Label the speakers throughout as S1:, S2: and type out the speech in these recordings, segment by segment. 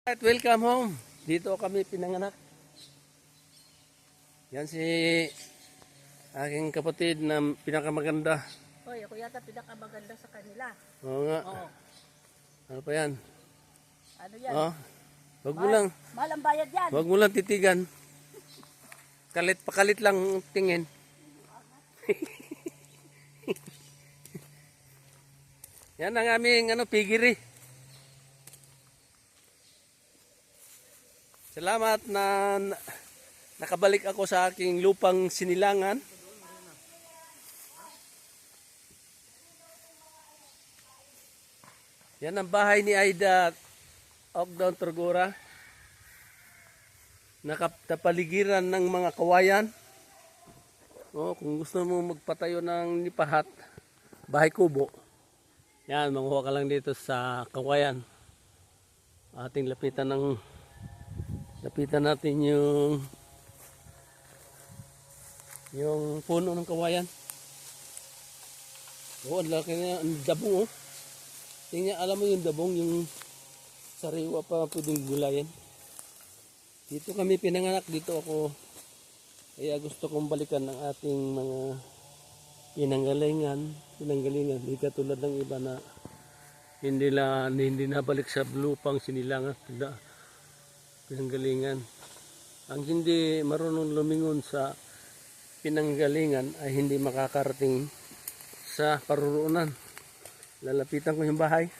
S1: At welcome home. Dito kami pinanganak. Yan si aking kapatid na pinakamaganda.
S2: Hoy, ako yata pinakamaganda sa kanila.
S1: Oo nga.
S2: Oo.
S1: Ano pa yan?
S2: Ano yan?
S1: Oh, wag mo lang.
S2: Mahal ang bayad yan.
S1: Wag mo lang titigan. Pakalit lang tingin. Yan ang aming pigiri. Salamat na nakabalik ako sa aking lupang sinilangan. Yan ang bahay ni Aida Ogdown Torgora. Nakapaligiran ng mga kawayan. Oh, kung gusto mo magpatayo ng nipahat, bahay kubo. Yan, manguha ka lang dito sa kawayan. Ating lapitan natin yung puno ng kawayan. Oh, ang laki na, ang dabong oh. Tingnan, alam mo yung dabong, yung sariwa pa pwedeng gulayan. Dito kami pinanganak, dito ako. Kaya gusto kong balikan ng ating mga pinanggalingan. Hindi katulad ng iba na hindi nabalik sa lupang sinilangan. Pinanggalingan. Ang hindi marunong lumingon sa pinanggalingan ay hindi makakarating sa paruroonan. Lalapitan ko yung bahay.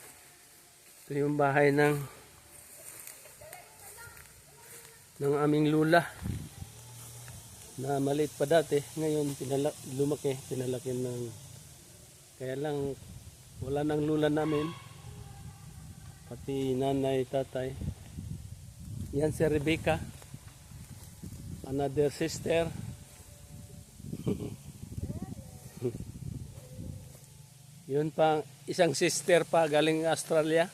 S1: Ito yung bahay ng aming lula na maliit pa dati. Ngayon lumaki, pinalaki ng kaya lang wala nang lula namin, pati nanay, tatay. Yan si Rebecca, another sister. Yun pa, isang sister pa galing Australia.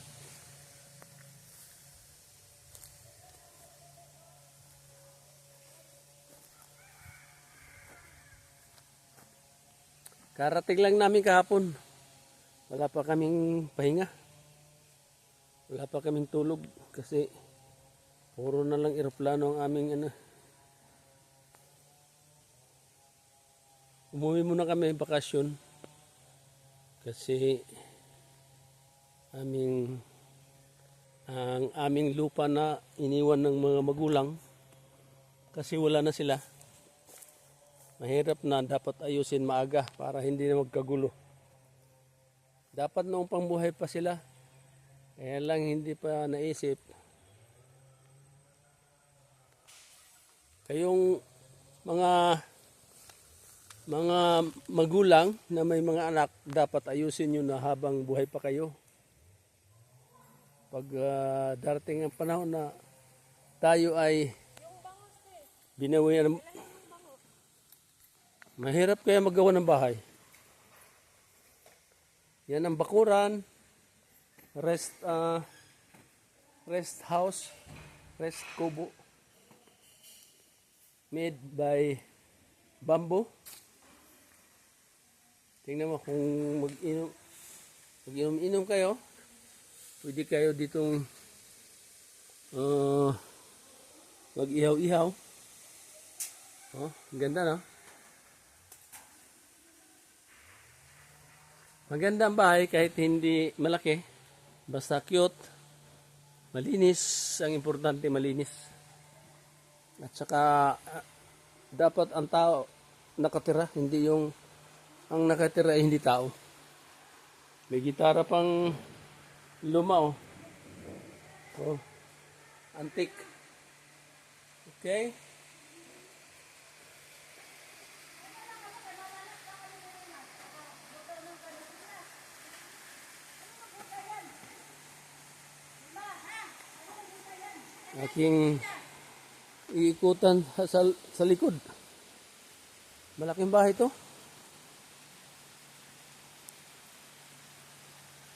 S1: Karating lang namin kahapon. Wala pa kaming pahinga. Wala pa kaming tulog kasi puro na lang eroplano ang aming Umuwi muna kami bakasyon kasi ang aming lupa na iniwan ng mga magulang kasi wala na sila. Mahirap na, dapat ayusin maaga para hindi na magkagulo. Dapat noong pangbuhay pa sila, kaya lang hindi pa naisip. Kayong mga magulang na may mga anak, dapat ayusin nyo na habang buhay pa kayo. Pag darating ang panahon na tayo ay binawian, mahirap kaya magawa ng bahay. Yan ang bakuran, rest house, rest kubo, made by bamboo. Tingnan mo kung mag-inom kayo, pwede kayo ditong mag-ihaw-ihaw. Oh, ganda no? Maganda ang bahay kahit hindi malaki. Basta cute, malinis. Ang importante malinis. At saka dapat ang tao nakatira, hindi yung ang nakatira ay hindi tao. May gitara pang luma oh. Oh. Antique. Okay. Aking iikutan sa likod. Malaking bahay to.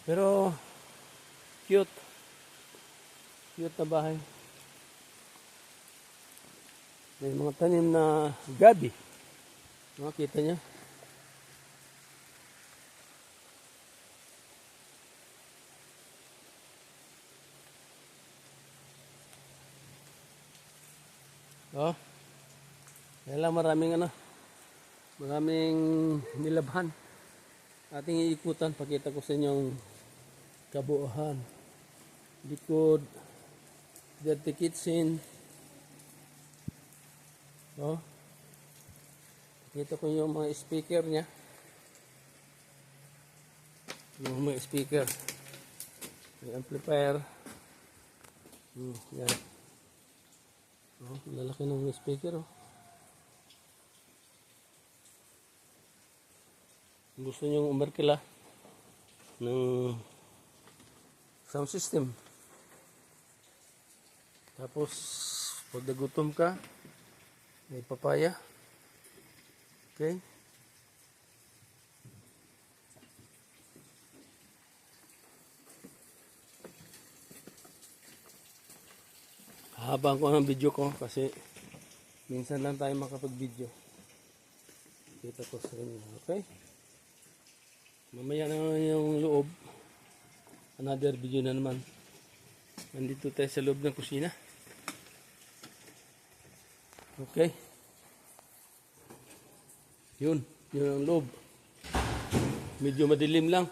S1: Pero cute. Cute na bahay. May mga tanim na gabi. Makita niyo. Oh. Kaya lang maraming nilabhan. Ating iikutan, pakita ko sa inyo yung kabuuhan. Likod, dirty kitchen. Oh. Pakita ko yung mga speaker niya. Yung mga speaker. May amplifier. Yan. Oh, lalaki ng speaker. Oh. Gusto nyo umarkila ng sound system. Tapos, pag nagutom ka, may papaya. Okay? Habang ko ng video ko kasi minsan lang tayo makapag-video. Kita ko sa inyo. Okay? Mamaya na yung loob. Another video na naman. Nandito tayo sa loob ng kusina. Okay. Yun ang loob. Medyo madilim lang.